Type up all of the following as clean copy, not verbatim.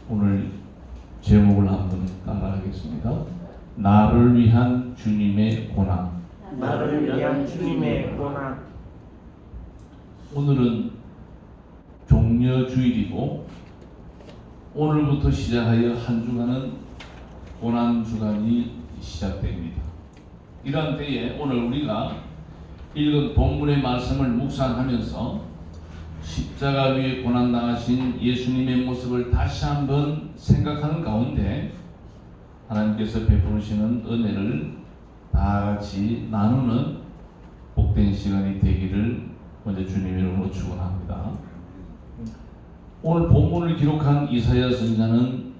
오늘 제목을 한번 따라하겠습니다. 나를 위한 주님의 고난. 나를 위한 주님의 고난. 오늘은 종려주일이고 오늘부터 시작하여 한 주간은 고난 주간이 시작됩니다. 이런 때에 오늘 우리가 읽은 본문의 말씀을 묵상하면서 십자가 위에 고난당하신 예수님의 모습을 다시 한번 생각하는 가운데 하나님께서 베푸시는 은혜를 다 같이 나누는 복된 시간이 되기를 먼저 주님의 이름으로 축원합니다. 오늘 본문을 기록한 이사야 선지자는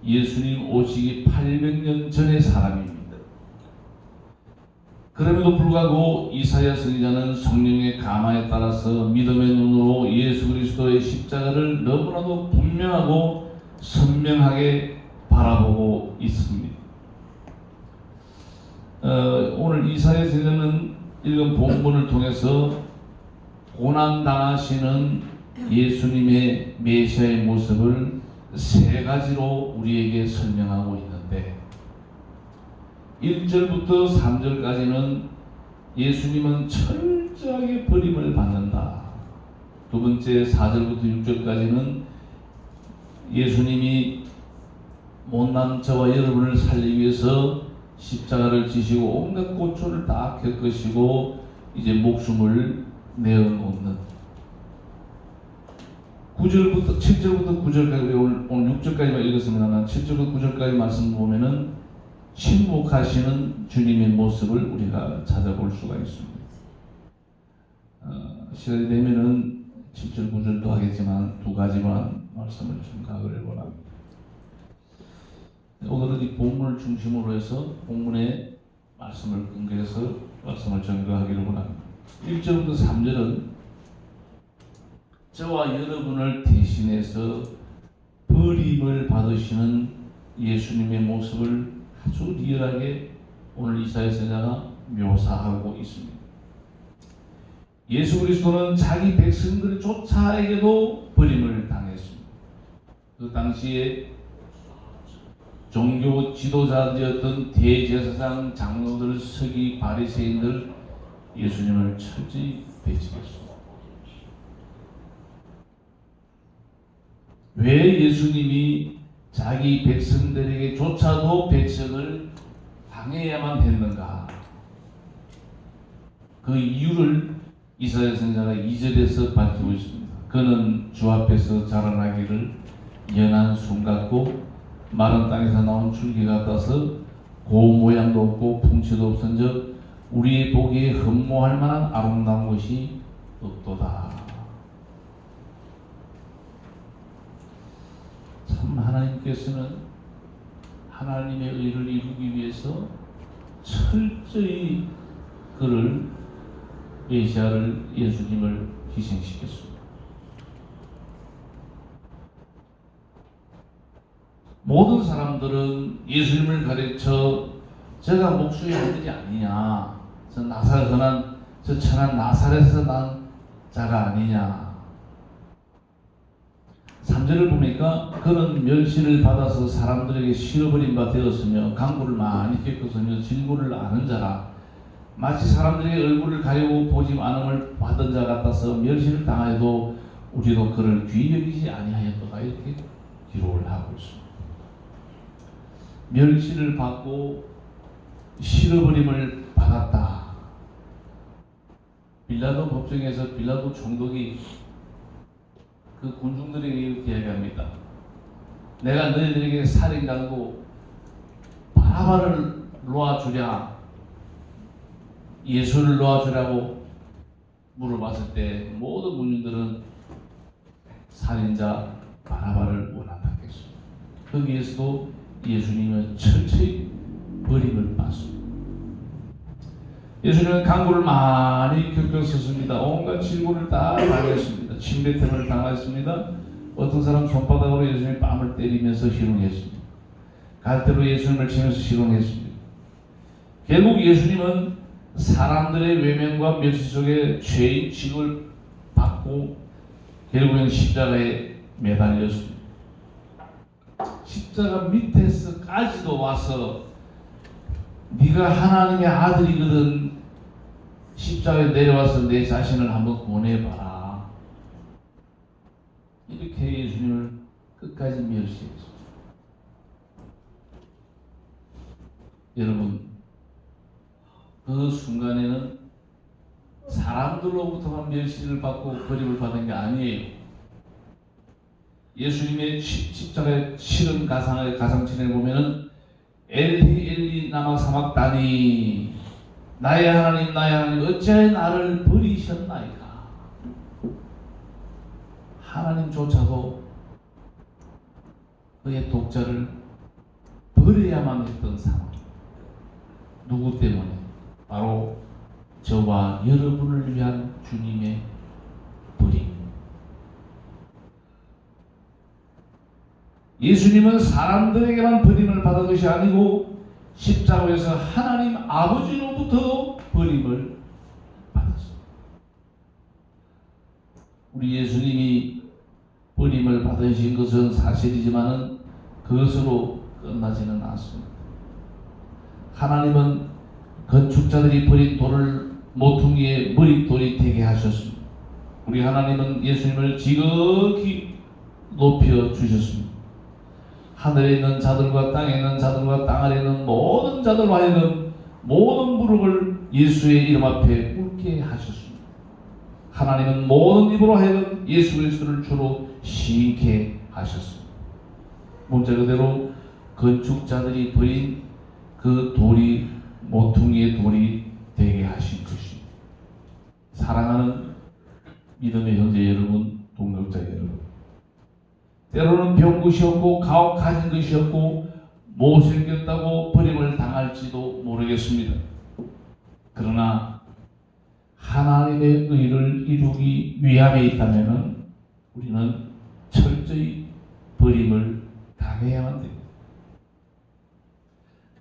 예수님 오시기 800년 전의 사람입니다. 그럼에도 불구하고 이사야 선지자는 성령의 감화에 따라서 믿음의 눈으로 예수 그리스도의 십자가를 너무나도 분명하고 선명하게 바라보고 있습니다. 오늘 이사야 선지자는 읽은 본문을 통해서 고난당하시는 예수님의 메시아의 모습을 세 가지로 우리에게 설명하고 있는데 1절부터 3절까지는 예수님은 철저하게 버림을 받는다. 두 번째 4절부터 6절까지는 예수님이 못난 저와 여러분을 살리기 위해서 십자가를 지시고 온갖 고초를 다 겪으시고 이제 목숨을 내어놓는 9절부터 7절부터 9절까지 오늘 6절까지만 읽었습니다만 7절부터 9절까지 말씀 보면은 침묵하시는 주님의 모습을 우리가 찾아볼 수가 있습니다. 시간이 되면은 7절 9절도 하겠지만 두 가지만 말씀을 생각을 해보랍니다. 오늘은 이 본문을 중심으로 해서 본문의 말씀을 근거해서 말씀을 전거하기를 원합니다. 1절부터 3절은 저와 여러분을 대신해서 버림을 받으시는 예수님의 모습을 아주 리얼하게 오늘 이사야 선지자가 묘사하고 있습니다. 예수 그리스도는 자기 백성들조차에게도 버림을 당했습니다. 그 당시에 종교 지도자들이었던 대제사장, 장로들, 서기, 바리새인들 예수님을 철저히 배척했습니다. 왜 예수님이 자기 백성들에게조차도 배척을 당해야만 했는가? 그 이유를 이사야 선지자가 2절에서 밝히고 있습니다. 그는 주 앞에서 자라나기를 연한 순 같고 마른 땅에서 나온 줄기 같아서 고 모양도 없고 풍채도 없은즉 우리의 보기에 흠모할 만한 아름다운 것이 없도다. 참 하나님께서는 하나님의 의를 이루기 위해서 철저히 그를 메시아를 예수님을 희생시켰습니다. 모든 사람들은 예수님을 가르쳐 제가 목수의 아들이 아니냐, 저 나사렛에서 난 저 천한 나사렛에서 난 자가 아니냐. 3절을 보니까 그는 멸시를 받아서 사람들에게 실어버린 바 되었으며 강구를 많이 겪었으며 진고를 아는 자라. 마치 사람들의 얼굴을 가리고 보지 않음을 받은 자 같아서 멸시를 당하여도 우리도 그를 귀히 여기지 아니하였도다. 이렇게 기록을 하고 있습니다. 멸시를 받고 실어버림을 받았다. 빌라도 법정에서 빌라도 총독이 그 군중들에게 이렇게 이야기합니다. 내가 너희들에게 살인당하고 바라바를 놓아주랴, 예수를 놓아주라고 물어봤을 때 모든 군중들은 살인자 바라바를 원한다 했습니다. 거기에서도 예수님은 철저히 버림을 받습니다. 예수님은 강구를 많이 겪었습니다. 온갖 질고를 다 당했습니다. 침뱉음을 당했습니다. 어떤 사람 손바닥으로 예수님의 뺨을 때리면서 희롱했습니다. 갈대로 예수님을 치면서 희롱했습니다. 결국 예수님은 사람들의 외면과 멸시 속에 죄인 취급을 받고 결국엔 십자가에 매달렸습니다. 십자가 밑에서까지도 와서 네가 하나님의 아들이거든 십자가에 내려와서 내 자신을 한번 보내봐라. 이렇게 예수님을 끝까지 멸시했죠. 여러분, 그 순간에는 사람들로부터만 멸시를 받고 버림을 받은 게 아니에요. 예수님의 십자가의 치른 가상천에 보면은 엘리 엘리 나마 사막다니 나의 하나님 나의 하나님 어찌하여 나를 버리셨나이까. 하나님조차도 그의 독자를 버려야만 했던 상황. 누구 때문에? 바로 저와 여러분을 위한 주님의 버림. 예수님은 사람들에게만 버림을 받은 것이 아니고 십자가에서 하나님 아버지로부터 버림을 받았습니다. 우리 예수님이 버림을 받으신 것은 사실이지만 그것으로 끝나지는 않습니다. 하나님은 건축자들이 버린 돌을 모퉁이의 머릿돌이 되게 하셨습니다. 우리 하나님은 예수님을 지극히 높여 주셨습니다. 하늘에 있는 자들과 땅에 있는 자들과 땅 아래 있는 모든 자들과 하여금 모든 무릎을 예수의 이름 앞에 꿇게 하셨습니다. 하나님은 모든 입으로 하여금 예수 그리스도를 주로 시인케 하셨습니다. 문자 그대로 건축자들이 버린 그 돌이 모퉁이의 돌이 되게 하신 것입니다. 사랑하는 믿음의 형제 여러분, 동역자 여러분, 때로는 병굿이었고 가혹하신 것이었고 못생겼다고 버림을 당할지도 모르겠습니다. 그러나 하나님의 의를 이루기 위함에 있다면 우리는 철저히 버림을 당해야만 됩니다.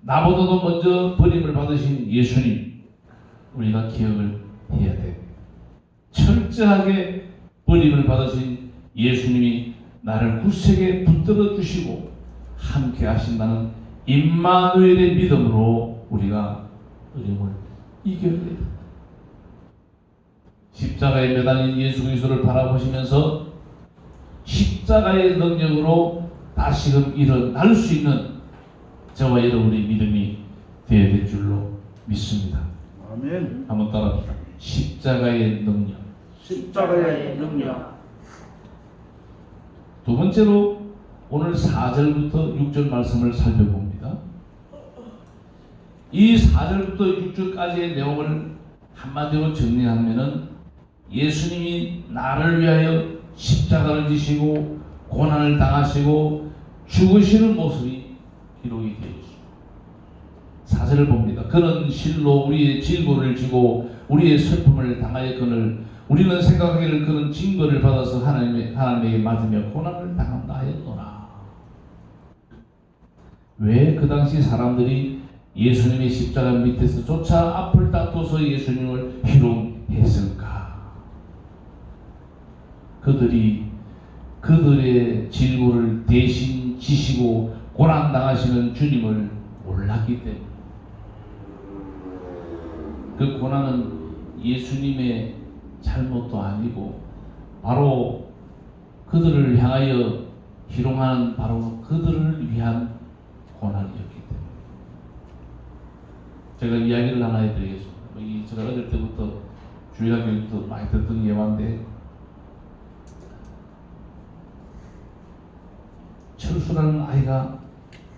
나보다도 먼저 버림을 받으신 예수님, 우리가 기억을 해야 됩니다. 철저하게 버림을 받으신 예수님이 나를 굳세게 붙들어 주시고 함께 하신다는 임마누엘의 믿음으로 우리가 어려움을 이겨야 됩니다. 십자가에 매달린 예수 그리스도를 바라보시면서 십자가의 능력으로 다시금 일어날 수 있는 저와 여러분의 믿음이 되어야 될 줄로 믿습니다. 아멘. 한번 따라합시다. 십자가의 능력. 십자가의 능력. 두 번째로 오늘 4절부터 6절 말씀을 살펴봅니다. 이 4절부터 6절까지의 내용을 한마디로 정리하면은 예수님이 나를 위하여 십자가를 지시고 고난을 당하시고 죽으시는 모습이 기록이 되어 있습니다. 4절을 봅니다. 그는 실로 우리의 질고를 지고 우리의 슬픔을 당하였거늘 우리는 생각하기를 그는 징벌을 받아서 하나님에게 맞으며 고난을 당한다 하였노라. 왜 그 당시 사람들이 예수님의 십자가 밑에서 조차 앞을 다투어서 예수님을 희롱했을까? 그들이 그들의 질고를 대신 지시고 고난 당하시는 주님을 몰랐기 때문에 그 고난은 예수님의 잘못도 아니고 바로 그들을 향하여 희롱하는 바로 그들을 위한 고난이었기 때문에 제가 이야기를 하나 해드리겠습니다. 제가 어릴 때부터 주일학교부터 많이 듣던 예화인데 철수라는 아이가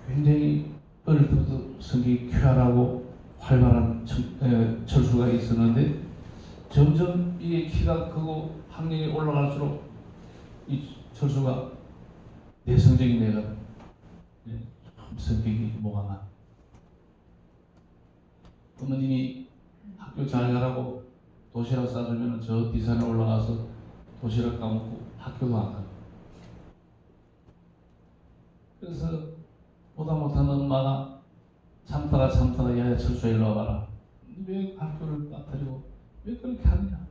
굉장히 어릴 때부터 성격이 쾌활하고 활발한 철수가 있었는데 점점 이게 키가 크고 학년이 올라갈수록 이 철수가 내성적인 애가 성격이 뭐가 부모님이 학교 잘 가라고 도시락 싸주면 저 뒷산에 올라가서 도시락 까먹고 학교도 안 가요. 그래서 보다 못하는 엄마가 참다가 야야 철수야 일로 와봐라. 왜 학교를 빠뜨리고 왜 그렇게 하느냐?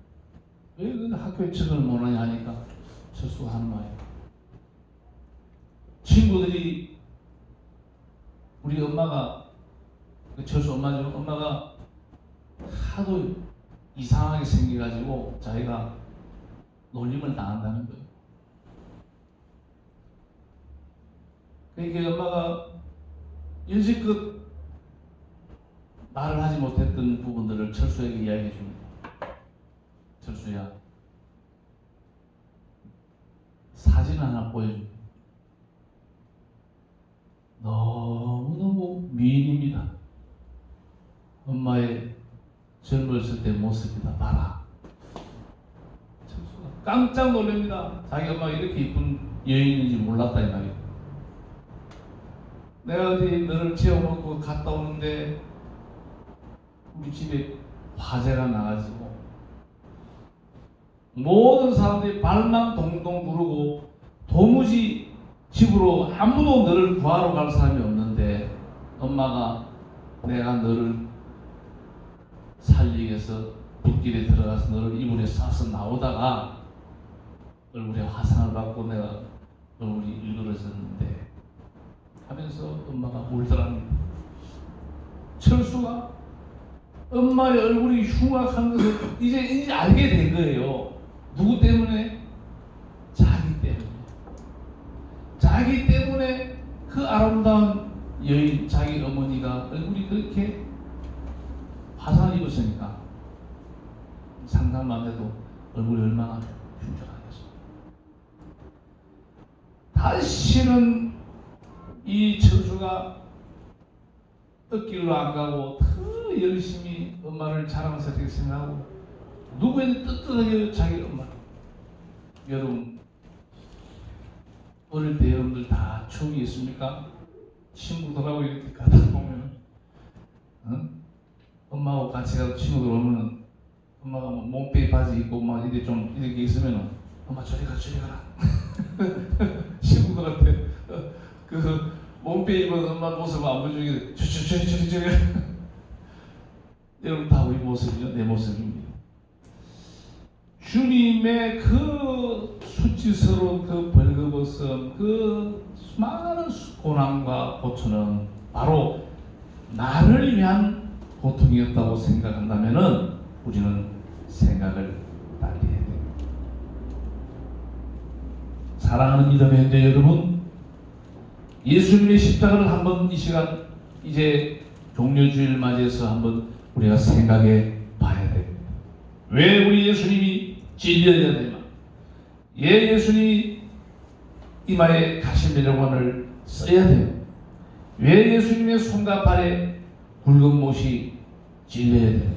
왜 학교에 적응을 못하냐 하니까 철수가 하는 말이에요. 친구들이 우리 엄마가 철수 엄마죠. 엄마가 하도 이상하게 생겨가지고 자기가 놀림을 당한다는 거예요. 그러니까 엄마가 여지껏 말을 하지 못했던 부분들을 철수에게 이야기해 줍니다. 철수야, 사진 하나 보여줍니다. 너무너무 미인입니다. 엄마의 젊었을 때 모습이다. 봐라. 철수가 깜짝 놀랍니다. 자기 엄마가 이렇게 이쁜 여인인지 몰랐다 이 말이에요. 내가 어디 너를 재워놓고 갔다 오는데 우리 집에 화재가 나가지고 모든 사람들이 발만 동동 누르고 도무지 집으로 아무도 너를 구하러 갈 사람이 없는데 엄마가 내가 너를 살리기 위해서 붓길에 들어가서 너를 이불에 싸서 나오다가 얼굴에 화상을 받고 내가 얼굴이 일그러졌는데 하면서 엄마가 울더랍니다. 철수가 엄마의 얼굴이 흉악한 것을 이제 알게 된 거예요. 누구 때문에? 자기 때문에. 자기 때문에 그 아름다운 여인, 자기 어머니가 얼굴이 그렇게 화상을 입었으니까 상상만 해도 얼굴이 얼마나 흉측하겠습니까? 다시는 이 철수가 엇길로 안 가고 더 열심히 엄마를 자랑스럽게 생각하고 누구에게 떳떳하게 자기 엄마. 여러분 어릴 때 여러분들 다 추억이 있습니까? 친구들하고 이렇게 가다 보면 엄마하고 같이 가서 친구들 오면은 엄마가 뭐 몸빼 바지 입고 막 이렇게 좀 이렇게 있으면은 엄마 저리 가라 친구들한테 그 몸빼 입은 엄마 모습을 안 보여주게 저리 여러분 다 우리 모습이죠. 내 모습입니다. 주님의 그 수치스러운 그 벌거벗음, 그 수많은 고난과 고초는 바로 나를 위한 고통이었다고 생각한다면은 우리는 생각을 달리 해야 됩니다. 사랑하는 믿음의 형제 여러분, 예수님의 십자가를 한번 이 시간 이제 종료주일 맞이해서 한번 우리가 생각해 봐야 됩니다. 왜 우리 예수님이 찔려야 되나? 예, 예수님이 이마에 가시면원을 써야 돼요. 왜 예수님의 손과 발에 굵은 못이 찔려야 돼요?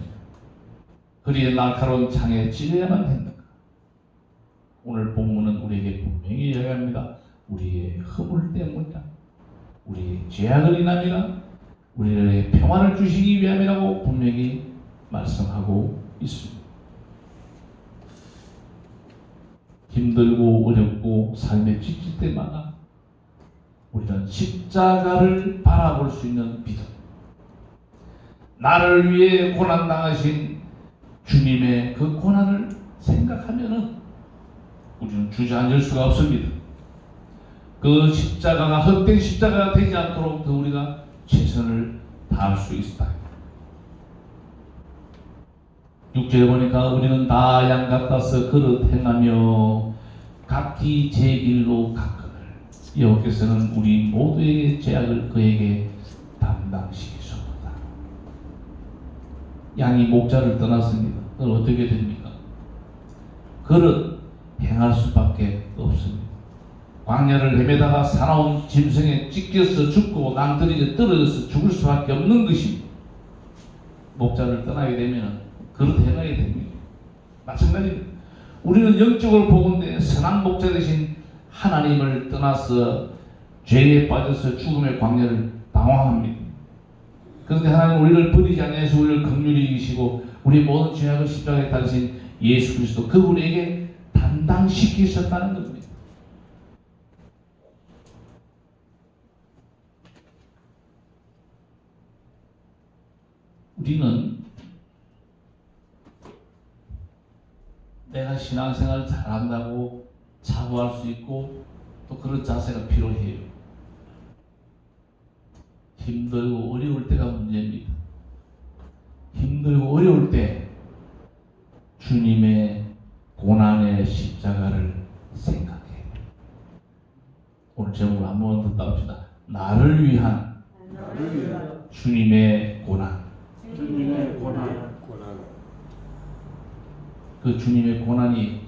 그리에 날카로운 창에 찔려야만 됩니까? 오늘 본문은 우리에게 분명히 이야기합니다. 우리의 허물 때문이다. 우리의 죄악을 인함이라 우리의 평안을 주시기 위함이라고 분명히 말씀하고 있습니다. 힘들고 어렵고 삶의 지칠 때마다 우리는 십자가를 바라볼 수 있는 믿음, 나를 위해 고난당하신 주님의 그 고난을 생각하면은 우리는 주저앉을 수가 없습니다. 그 십자가가 헛된 십자가가 되지 않도록 더 우리가 최선을 다할 수 있다. 6절에 보니까 우리는 다 양 같아서 그릇 행하며 각기 제 길로 갔거늘 여호와께서는 우리 모두에게 죄악을 그에게 담당시키셨도다. 양이 목자를 떠났습니다. 그럼 어떻게 됩니까? 그릇 행할 수밖에 없습니다. 광야를 헤매다가 사나운 짐승에 찢겨서 죽고 남들이 떨어져서 죽을 수밖에 없는 것입니다. 목자를 떠나게 되면 그릇 행하게 됩니다. 마찬가지입니다. 우리는 영적으로 보건대 선한 목자 되신 하나님을 떠나서 죄에 빠져서 죽음의 광야를 방황합니다. 그런데 하나님 우리를 버리지 않으셔서 우리를 긍휼히 여기시고 우리 모든 죄악을 십자가에 달으신 예수 그리스도 그분에게 담당시키셨다는 겁니다. 우리는 내가 신앙생활 잘한다고 자부할 수 있고 또 그런 자세가 필요해요. 힘들고 어려울 때가 문제입니다. 힘들고 어려울 때 주님의 고난의 십자가를 생각해. 오늘 제목을 한번 더 따봅시다. 나를 위한 주님의 고난. 주님의 고난. 그 주님의 고난이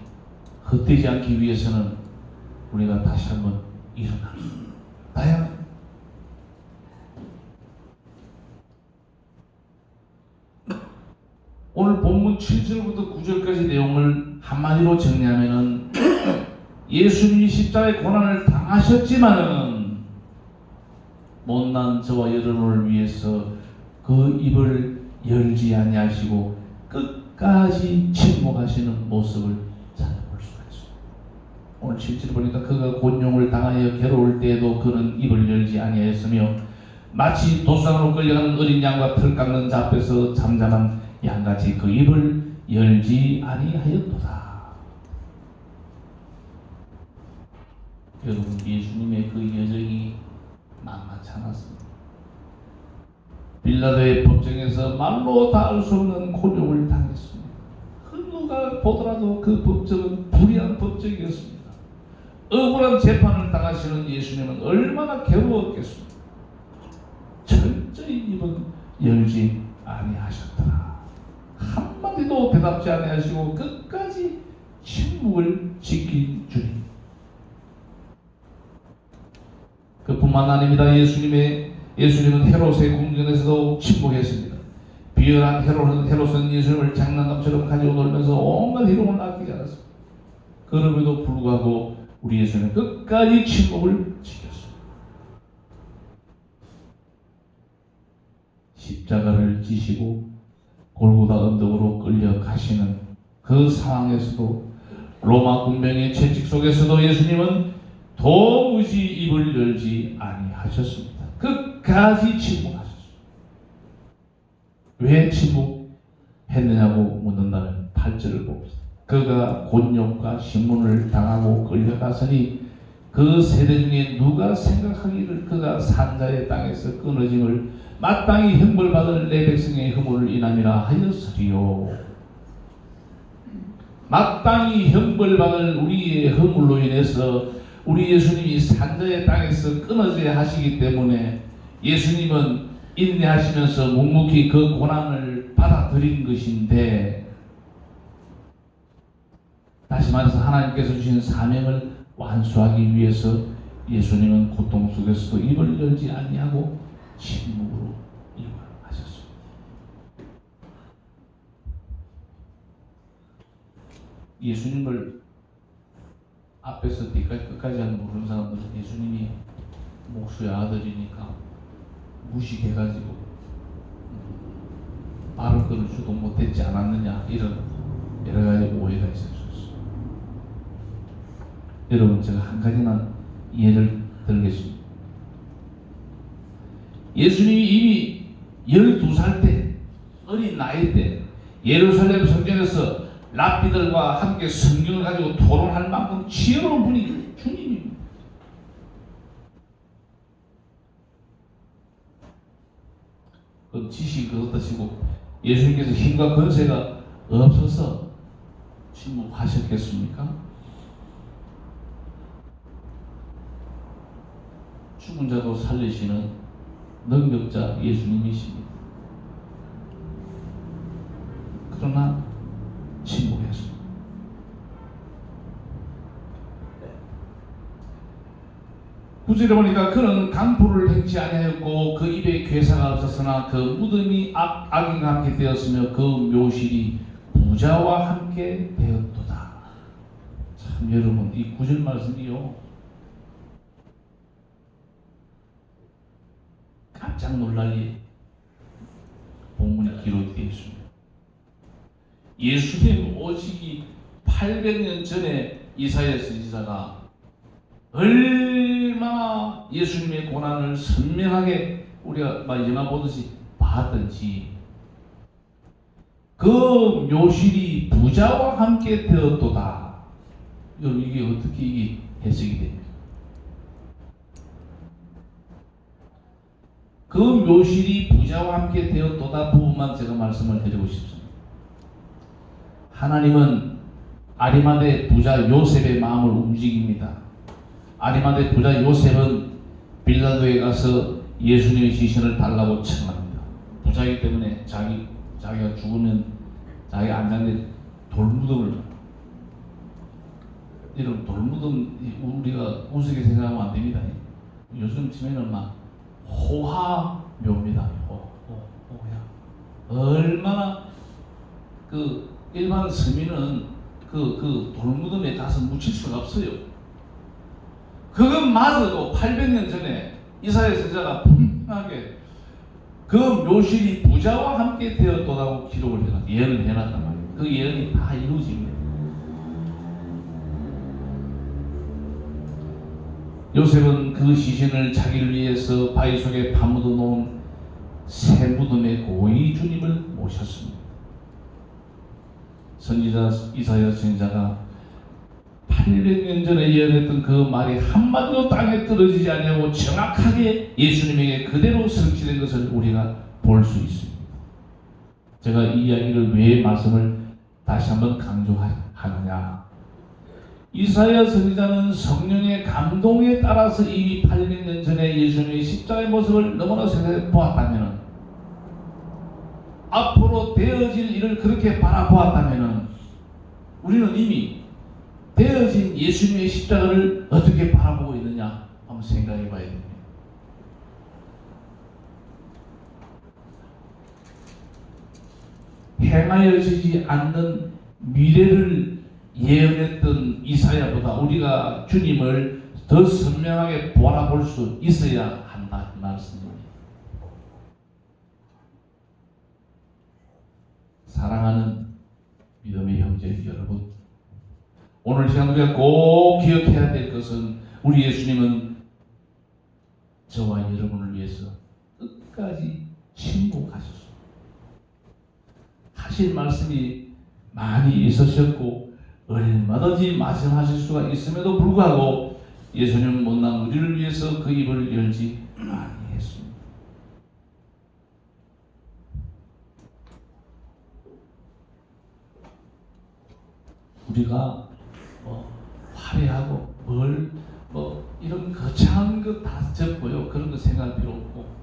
헛되지 않기 위해서는 우리가 다시 한번 일어나야 합니다. 오늘 본문 7절부터 9절까지 내용을 한마디로 정리하면은 예수님이 십자가의 고난을 당하셨지만은 못난 저와 여러분을 위해서 그 입을 열지 아니하시고 끝까지 침묵하시는 모습을 찾아볼 수가 있습니다. 오늘 7절 보니까 그가 곤욕을 당하여 괴로울 때에도 그는 입을 열지 아니하였으며 마치 도상으로 끌려가는 어린 양과 털 깎는 자 앞에서 잠잠한 양같이 그 입을 열지 아니하였도다. 여러분, 예수님의 그 여정이 만만치 않았습니다. 빌라도의 법정에서 말로 다 알 수 없는 곤욕을 당했습니다. 누가 보더라도 그 법정은 불의한 법정이었습니다. 억울한 재판을 당하시는 예수님은 얼마나 괴로웠겠습니까? 철저히 입은 열지 아니하셨더라. 한마디도 대답지 아니하시고 끝까지 침묵을 지킨 주님. 그뿐만 아닙니다. 예수님은 헤롯의 궁전에서도 침묵했습니다. 비열한 헤롯은 예수님을 장난감처럼 가지고 놀면서 온갖 희롱을 아끼지 않았습니다. 그럼에도 불구하고 우리 예수님은 끝까지 침묵을 지켰습니다. 십자가를 지시고 골고다 언덕으로 끌려가시는 그 상황에서도 로마 군병의 채찍 속에서도 예수님은 도무지 입을 열지 아니하셨습니다. 끝까지 침묵하셨습니다. 왜 침묵했느냐고 묻는다면 8절을 봅니다. 그가 곤욕과 신문을 당하고 끌려가서니 그 세대 중에 누가 생각하기를 그가 산자의 땅에서 끊어짐을 마땅히 형벌받을 내 백성의 허물을 인함이라 하였으리요. 마땅히 형벌받을 우리의 허물로 인해서 우리 예수님이 산자의 땅에서 끊어져야 하시기 때문에 예수님은 인내하시면서 묵묵히 그 고난을 받아들인 것인데, 다시 말해서 하나님께서 주신 사명을 완수하기 위해서 예수님은 고통 속에서도 입을 열지 아니하고 침묵으로 일관하셨습니다. 예수님을 앞에서 뒤까지 끝까지 모르는 사람들은 예수님이 목수의 아들이니까 무식해가지고 말을 걸어주도 못했지 않았느냐, 이런 여러 가지 오해가 있을 수 있습니다. 여러분, 제가 한 가지만 예를 들겠습니다. 예수님이 이미 12살 때, 어린 나이 때 예루살렘 성전에서 랍비들과 함께 성경을 가지고 토론할 만큼 지혜로운 분이 주님입니다. 그 지식이 그렇다시고 예수님께서 힘과 권세가 없어서 침묵하셨겠습니까? 죽은 자도 살리시는 능력자 예수님이십니다. 그러나 침묵했습니다. 구절에 보니까 그는 강포를 행치 아니하였고 그 입에 괴사가 없었으나 그 무덤이 악인과 함께 되었으며 그 묘실이 부자와 함께 되었도다. 참, 여러분, 이 구절 말씀이요, 깜짝 놀랄 일 본문에 기록되어 있습니다. 예수님 오시기 800년 전에 이사야 선지자가 얼마나 예수님의 고난을 선명하게 우리가 영화 보듯이 봤던지, 그 묘실이 부자와 함께 되었도다. 여러분, 이게 어떻게 이게 해석이 됩니까? 그 묘실이 부자와 함께 되었도다 부분만 제가 말씀을 드리고 싶습니다. 하나님은 아리마대 부자 요셉의 마음을 움직입니다. 아리마대 부자 요셉은 빌라도에 가서 예수님의 시신을 달라고 청합니다. 부자이기 때문에 자기가 죽으면 자기 안장에 돌무덤을, 이런 돌무덤 우리가 우습게 생각하면 안 됩니다. 요즘 치면은 막 호화묘입니다. 호야. 얼마나 그 일반 서민은 그 돌무덤에 가서 묻힐 수가 없어요. 그것마저도 800년 전에 이사야 선지자가 분명하게 그 묘실이 부자와 함께 되었다고 기록을 해놨다. 예언을 해놨단 말이에요. 그 예언이 다 이루어집니다. 요셉은 그 시신을 자기를 위해서 바위 속에 파묻어 놓은 새 무덤에 고이 주님을 모셨습니다. 선지자 이사야 선지자가 800년 전에 예언했던 그 말이 한마디도 땅에 떨어지지 않냐고 정확하게 예수님에게 그대로 성취된 것을 우리가 볼 수 있습니다. 제가 이 이야기를 왜 말씀을 다시 한번 강조하느냐. 이사야 선지자는 성령의 감동에 따라서 이미 800년 전에 예수님의 십자가의 모습을 너무나 생각해 보았다면, 앞으로 되어질 일을 그렇게 바라보았다면, 우리는 이미 되어진 예수님의 십자가를 어떻게 바라보고 있느냐 한번 생각해 봐야 됩니다. 행하여지지 않는 미래를 예언했던 이사야보다 우리가 주님을 더 선명하게 바라볼 수 있어야 한다 이 말씀입니다. 사랑하는 믿음의 형제 여러분, 오늘 시간 우리가 꼭 기억해야 될 것은 우리 예수님은 저와 여러분을 위해서 끝까지 침묵하셨습니다. 하실 말씀이 많이 있으셨고 얼마든지 말씀하실 수가 있음에도 불구하고 예수님은 못난 우리를 위해서 그 입을 열지 아니했습니다. 우리가 화려하고 이런 거창한 것 다 적고요. 그런 거 생각할 필요 없고,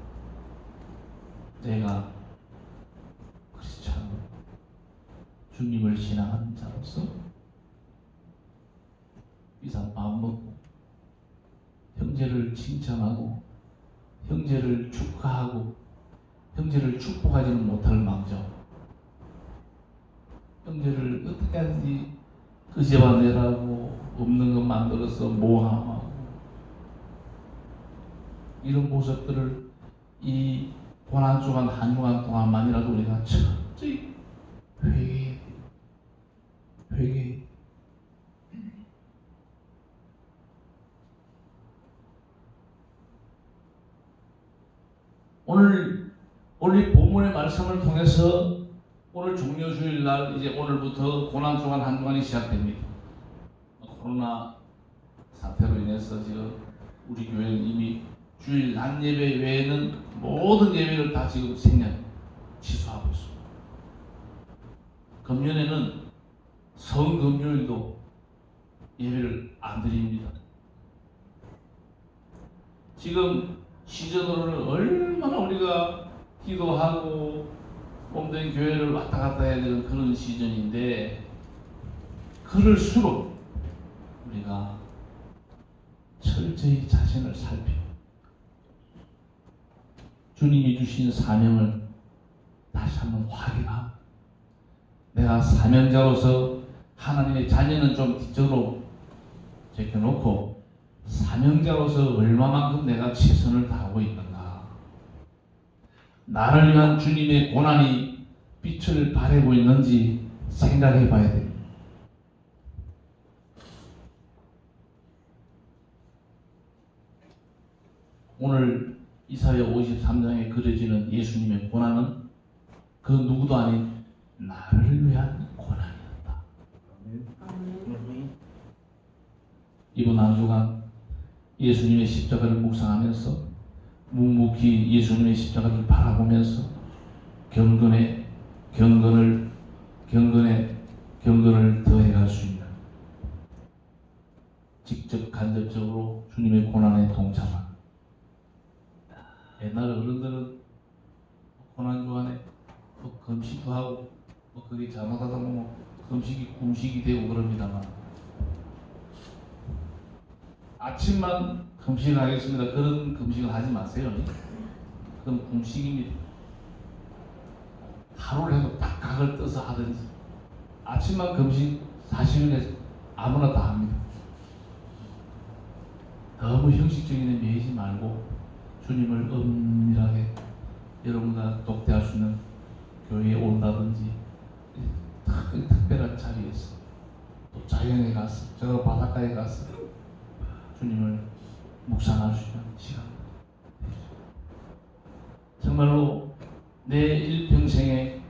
내가 크리스찬 주님을 신앙하는 자로서 이상 마음 먹고 형제를 칭찬하고 형제를 축하하고 형제를 축복하지는 못할 망정 형제를 어떻게 하든지 끄집어내라고 없는 것 만들어서 모함하고 이런 모습들을 이 고난 주간 한 주간 동안만이라도 우리가 철저히 회개 오늘 본문의 말씀을 통해서 오늘 종료주일 날 이제 오늘부터 고난 주간 한 주간이 시작됩니다. 코로나 사태로 인해서 지금 우리 교회는 이미 주일 낮 예배 외에는 모든 예배를 다 지금 생략 취소하고 있습니다. 금년에는 성금요일도 예배를 안 드립니다. 지금 시즌으로는 얼마나 우리가 기도하고 몸된 교회를 왔다 갔다 해야 되는 그런 시즌인데, 그럴수록 우리가 철저히 자신을 살피고 주님이 주신 사명을 다시 한번 확인하고, 내가 사명자로서 하나님의 자녀는 좀 뒤쪽으로 제껴놓고 사명자로서 얼마만큼 내가 최선을 다하고 있는가, 나를 위한 주님의 고난이 빛을 발하고 있는지 생각해 봐야 됩니다. 오늘 이사야 53장에 그려지는 예수님의 고난은 그 누구도 아닌 나를 위한 고난이었다. 이번 한 주간 예수님의 십자가를 묵상하면서 묵묵히 예수님의 십자가를 바라보면서 경건을 더해갈 수 있는, 직접 간접적으로 주님의 고난에 동참하는. 옛날 어른들은 고난 주간에 금식도 하고 그게 잘못하다 보면 금식이 되고 그럽니다만, 아침만 금식을 하겠습니다. 그런 금식을 하지 마세요. 그럼 금식입니다. 하루를 해도 딱 각을 떠서 하든지, 아침만 금식 40일 해서 아무나 다 합니다. 너무 형식적인 데 매이지 말고 주님을 은밀하게 여러분과 독대할 수 있는 교회에 온다든지, 특별한 자리에서, 또 자연에 가서, 저 바닷가에 가서 주님을 묵상할 수 있는 시간. 정말로 내 일평생에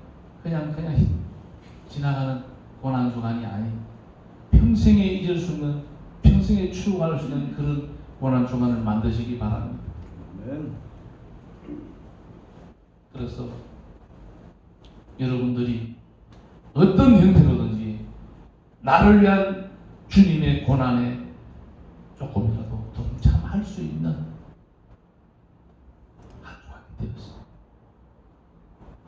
그냥 지나가는 고난 주간이 아닌, 평생에 잊을 수 없는, 평생에 추억할 수 있는 그런 고난 주간을 만드시기 바랍니다. 그래서 여러분들이 어떤 형태로든지 나를 위한 주님의 고난에 조금이라도 동참할 수 있는 한 주간이 되었습니다.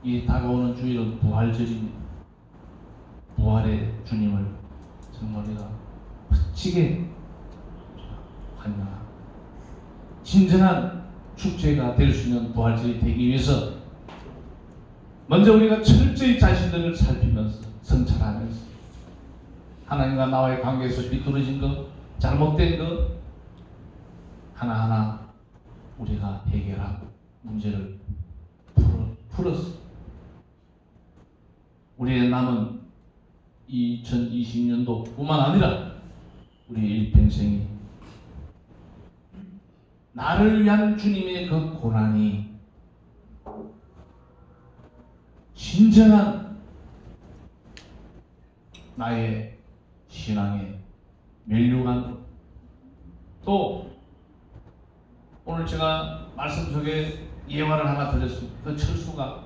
이 다가오는 주일은 부활절입니다. 부활의 주님을 정말 우리가 멋지게 환영하고 진정한 축제가 될 수 있는 부활절이 되기 위해서 먼저 우리가 철저히 자신들을 살피면서 성찰하면서 하나님과 나와의 관계에서 비뚤어진 것, 잘못된 것 하나하나 우리가 해결하고 문제를 풀어서 우리의 남은 2020년도 뿐만 아니라 우리의 일평생이 나를 위한 주님의 그 고난이 진정한 나의 신앙의 멸류관, 또 오늘 제가 말씀 속에 예화를 하나 드렸습니다. 그 철수가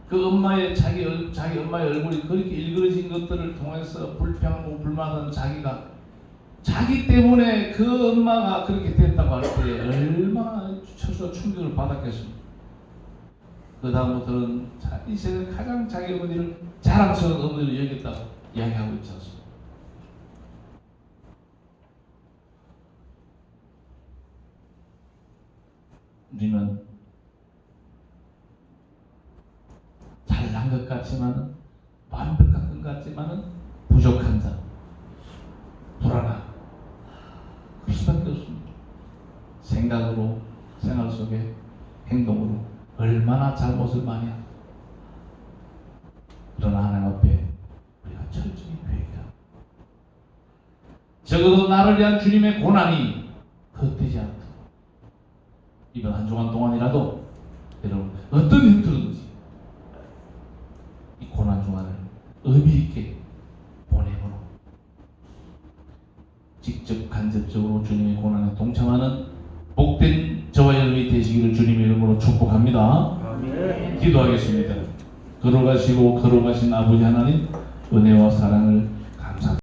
그 엄마의 자기 엄마의 얼굴이 그렇게 일그러진 것들을 통해서 불평하고 불만하는 자기 때문에 그 엄마가 그렇게 됐다고 할 때 얼마나 철수가 충격을 받았겠습니까? 그 다음부터는 이 세상에 가장 자기 어머니를 자랑스러운 어머니로 여겼다고 이야기하고 있지 않습니까? 우리는 잘난 것 같지만은, 완벽한 것 같지만은 부족한 자, 불안한, 그럴 수밖에 없습니다. 생각으로, 생활 속에, 행동으로 얼마나 잘못을 많이 합니다. 그러나 하나님 앞에 우리가 철저히 회개하고, 적어도 나를 위한 주님의 고난이 헛되지 않도록 이번 한 주간 동안이라도 여러분 어떤 형태로든지 이 고난 주간을 의미 있게 보내므로 직접 간접적으로 주님의 고난에 동참하는 복된 저와 여러분이 되시기를 주님의 이름으로 축복합니다. 아멘. 기도하겠습니다. 걸어가시고 걸어가신 아버지 하나님, 은혜와 사랑을